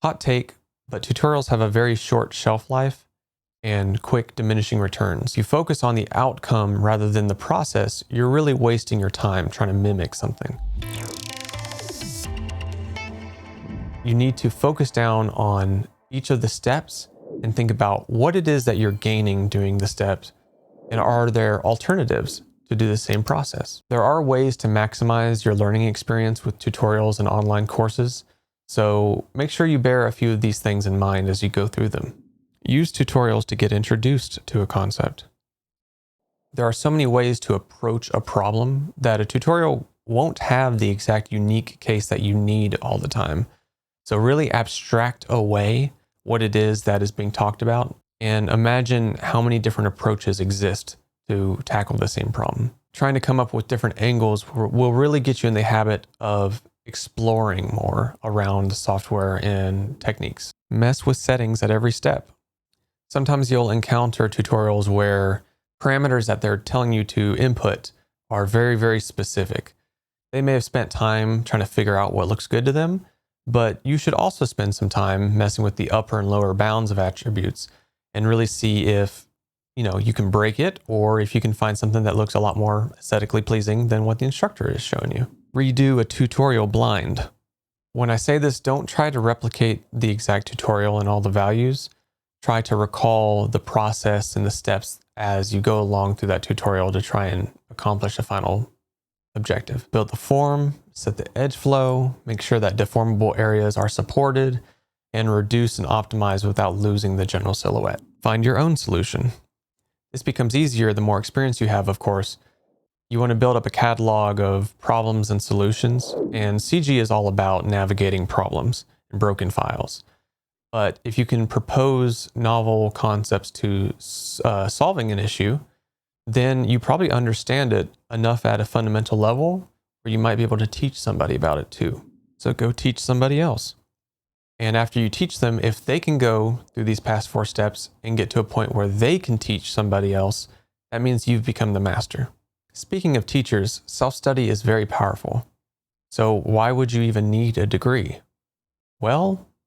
Hot take, but tutorials have a very short shelf life and quick diminishing returns. You focus on the outcome rather than the process, you're really wasting your time trying to mimic something. You need to focus down on each of the steps and think about what it is that you're gaining doing the steps, and are there alternatives to do the same process. There are ways to maximize your learning experience with tutorials and online courses, so make sure you bear a few of these things in mind as you go through them. Use tutorials to get introduced to a concept. There are so many ways to approach a problem that a tutorial won't have the exact unique case that you need all the time. So really abstract away what it is that is being talked about and imagine how many different approaches exist to tackle the same problem. Trying to come up with different angles will really get you in the habit of exploring more around the software and techniques. Mess with settings at every step. Sometimes you'll encounter tutorials where parameters that they're telling you to input are very, very specific. They may have spent time trying to figure out what looks good to them, but you should also spend some time messing with the upper and lower bounds of attributes and really see if you can break it, or if you can find something that looks a lot more aesthetically pleasing than what the instructor is showing you. Redo a tutorial blind. When I say this, don't try to replicate the exact tutorial and all the values. Try to recall the process and the steps as you go along through that tutorial to try and accomplish a final objective. Build the form, set the edge flow, make sure that deformable areas are supported, and reduce and optimize without losing the general silhouette. Find your own solution. This becomes easier the more experience you have, of course. You want to build up a catalog of problems and solutions, and CG is all about navigating problems and broken files. But if you can propose novel concepts to solving an issue, then you probably understand it enough at a fundamental level where you might be able to teach somebody about it too. So go teach somebody else. And after you teach them, if they can go through these past 4 steps and get to a point where they can teach somebody else, that means you've become the master. Speaking of teachers, self-study is very powerful. So why would you even need a degree? Well,